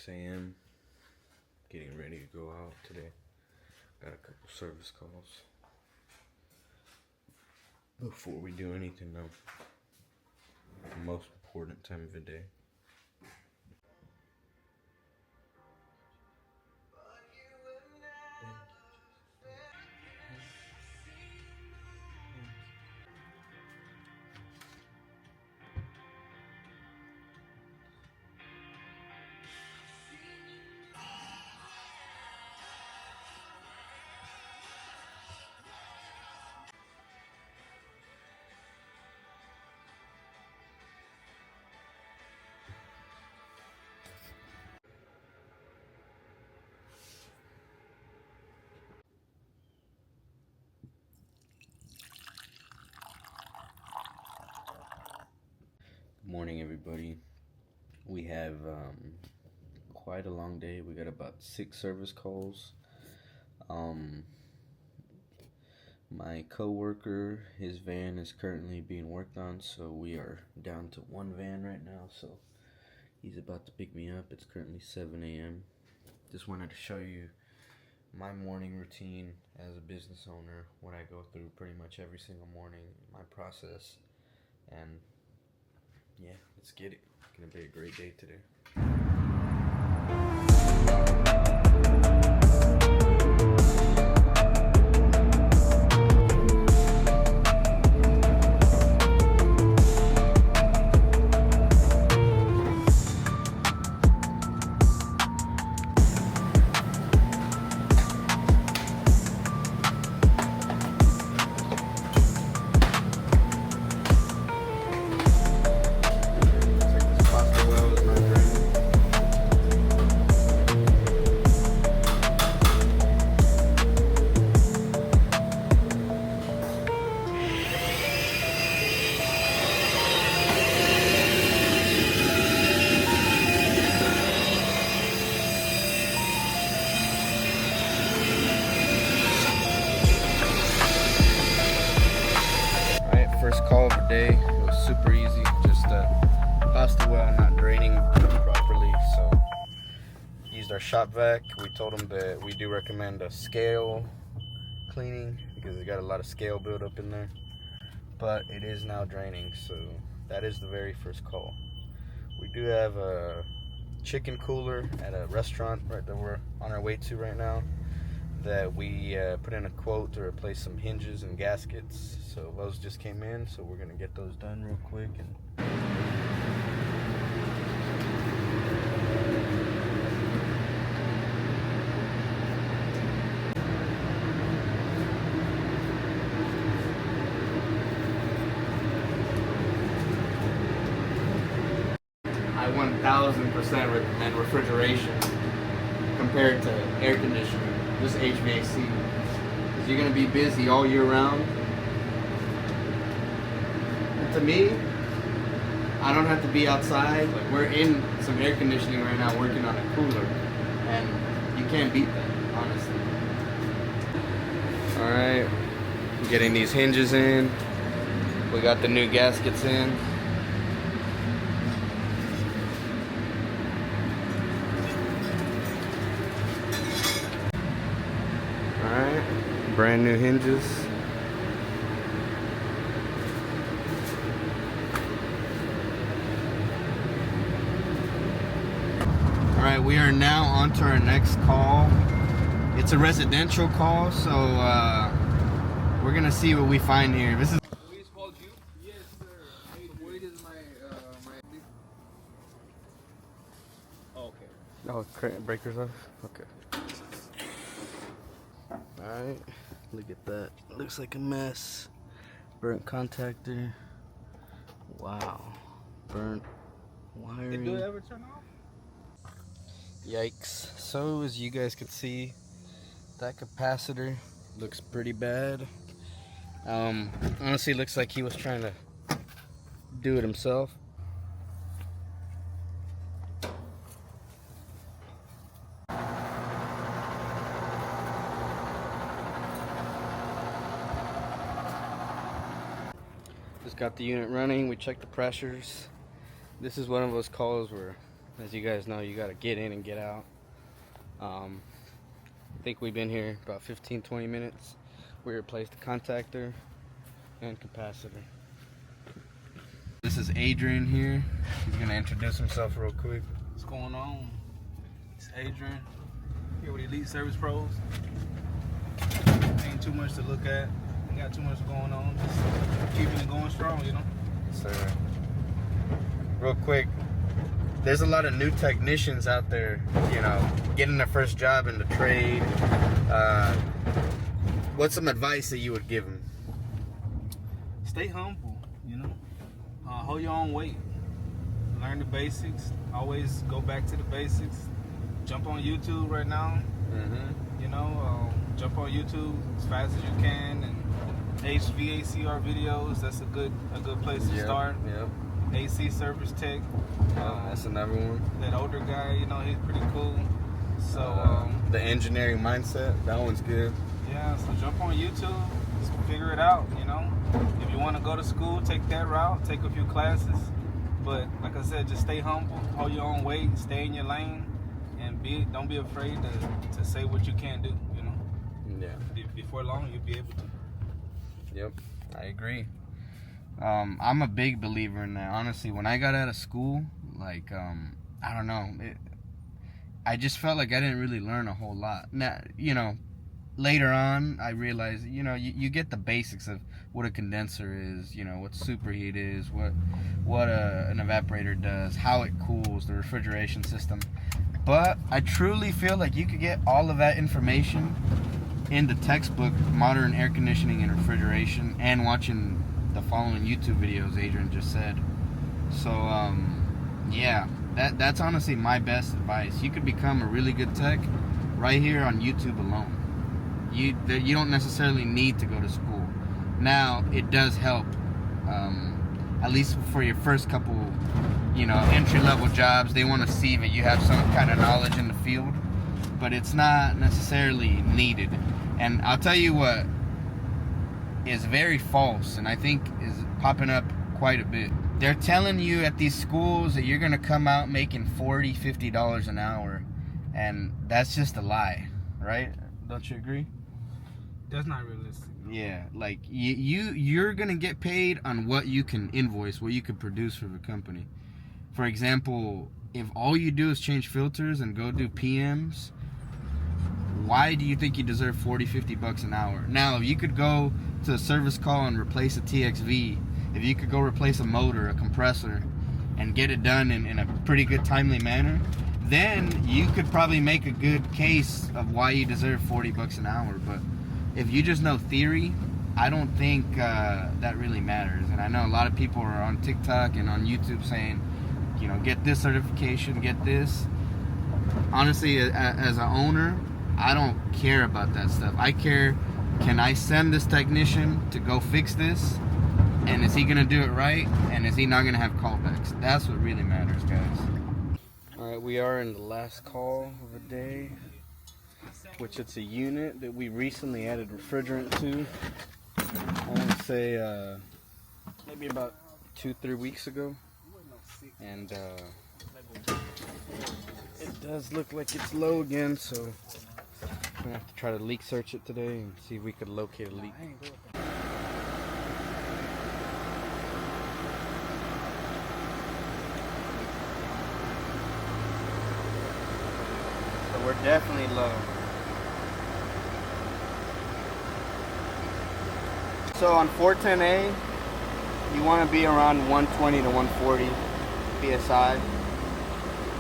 6 a.m. Getting ready to go out today. Got a couple service calls. Before we do anything though, the most important time of the day. Good morning, everybody. We have quite a long day. We got about 6 service calls. My co-worker, his van is currently being worked on, so we are down to 1 van right now. So he's about to pick me up. It's currently 7 a.m. Just wanted to show you my morning routine as a business owner, what I go through pretty much every single morning, my process, and yeah, let's get it. It's gonna be a great day today. First call of the day. It was super easy. Just pasta well not draining properly. So used our Hvac. We told them that we do recommend a scale cleaning because it got a lot of scale buildup in there. But it is now draining, so that is the very first call. We do have a chicken cooler at a restaurant right that we're on our way to right now, that we put in a quote to replace some hinges and gaskets. So those just came in, so we're gonna get those done real quick. And I 1000% recommend refrigeration compared to air conditioning, just HVAC, because you're going to be busy all year round. And to me, I don't have to be outside. Like, we're in some air conditioning right now working on a cooler, and you can't beat that, honestly. Alright, getting these hinges in. We got the new gaskets in. Brand new hinges. Alright, we are now on to our next call. It's a residential call, so we're gonna see what we find here. This is Police called you? Yes, sir. Hey, what is my oh, breakers off? Okay. Alright, look at that. Looks like a mess. Burnt contactor. Wow. Burnt wiring. Did it ever turn off? Yikes. So as you guys can see, that capacitor looks pretty bad. Honestly, looks like he was trying to do it himself. Just got the unit running. We checked the pressures. This is one of those calls where As you guys know, you got to get in and get out. I think we've been here about 15-20 minutes. We replaced the contactor and capacitor. This is Adrian here. He's gonna introduce himself real quick. What's going on? It's Adrian here with Elite Service Pros. Ain't too much to look at. Ain't got too much going on. Just keeping it going strong, you know. Yes, sir. Real quick, there's a lot of new technicians out there, you know, getting their first job in the trade. What's some advice that you would give them? Stay humble, you know. Hold your own weight. Learn the basics. Always go back to the basics. Jump on YouTube right now. You know, jump on YouTube as fast as you can, and HVACR videos. That's a good place to start. Yep. AC service tech. That's another one. That older guy, you know, he's pretty cool. So the engineering mindset, that one's good. Yeah, so jump on YouTube, just figure it out, you know. If you want to go to school, take that route, take a few classes. But like I said, just stay humble, hold your own weight, stay in your lane, and don't be afraid to say what you can do, you know. Yeah. Before long, you'll be able to. Yep, I agree. I'm a big believer in that. Honestly, when I got out of school, like, I don't know, I just felt like I didn't really learn a whole lot. Now, you know, later on, I realized, you know, you get the basics of what a condenser is, you know, what superheat is, what an evaporator does, how it cools, the refrigeration system. But I truly feel like you could get all of that information in the textbook, Modern Air Conditioning and Refrigeration, and watching the following YouTube videos Adrian just said. So, yeah, that's honestly my best advice. You could become a really good tech right here on YouTube alone. You don't necessarily need to go to school. Now, it does help, at least for your first couple, you know, entry-level jobs. They want to see that you have some kind of knowledge in the field, but it's not necessarily needed. And I'll tell you what is very false, and I think is popping up quite a bit. They're telling you at these schools that you're going to come out making $40, $50 an hour, and that's just a lie, right? Don't you agree? That's not realistic. Yeah, like you're gonna get paid on what you can invoice, what you can produce for the company. For example, if all you do is change filters and go do PMs, why do you think you deserve 40, 50 bucks an hour? Now, if you could go to a service call and replace a TXV, if you could go replace a motor, a compressor, and get it done in a pretty good timely manner, then you could probably make a good case of why you deserve 40 bucks an hour. But if you just know theory, I don't think that really matters. And I know a lot of people are on TikTok and on YouTube saying, you know, get this certification, get this. Honestly, as an owner, I don't care about that stuff. I care, can I send this technician to go fix this? And is he going to do it right? And is he not going to have callbacks? That's what really matters, guys. Alright, we are in the last call of the day, which it's a unit that we recently added refrigerant to. I want to say maybe about 2-3 weeks ago. And it does look like it's low again, so I'm going to have to try to leak search it today and see if we could locate a leak. So we're definitely low. So on 410A, you want to be around 120 to 140 PSI.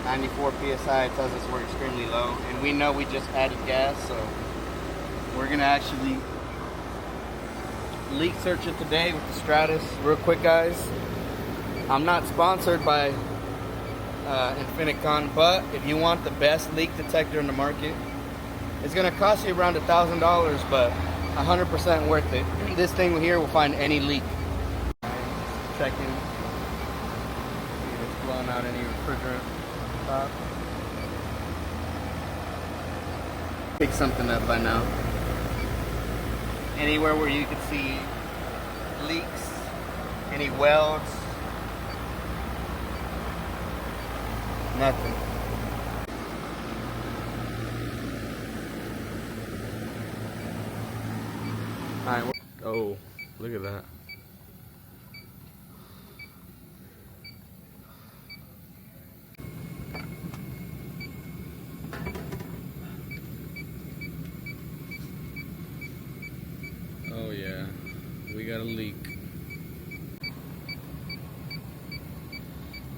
94 PSI tells us we're extremely low. And we know we just added gas, so we're going to actually leak search it today with the Stratus. Real quick, guys, I'm not sponsored by Infinicon, but if you want the best leak detector in the market, it's going to cost you around $1,000, but 100% worth it. This thing here will find any leak. Checking. See if it's blowing out any refrigerant. Pick something up by now. Anywhere where you can see leaks, any welds, Nothing. Alright, oh, look at that. Oh yeah, we got a leak.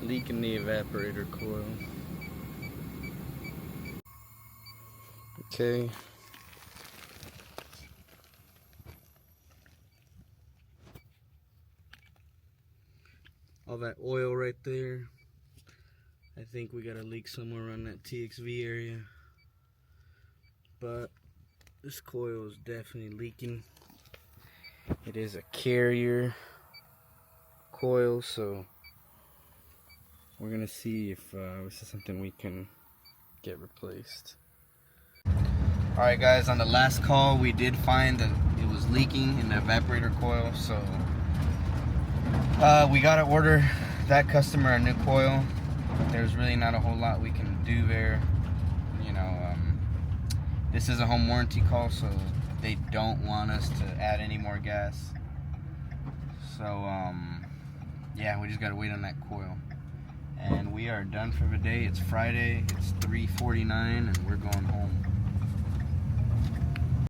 Leak in the evaporator coil. Okay. All that oil right there. I think we got a leak somewhere around that TXV area. But this coil is definitely leaking. It is a carrier coil, so we're gonna see if this is something we can get replaced. Alright guys, on the last call we did find that it was leaking in the evaporator coil, so we gotta order that customer a new coil. There's really not a whole lot we can do there. You know, this is a home warranty call, so they don't want us to add any more gas. So yeah, we just gotta wait on that coil. And we are done for the day. It's Friday, it's 3:49, and we're going home.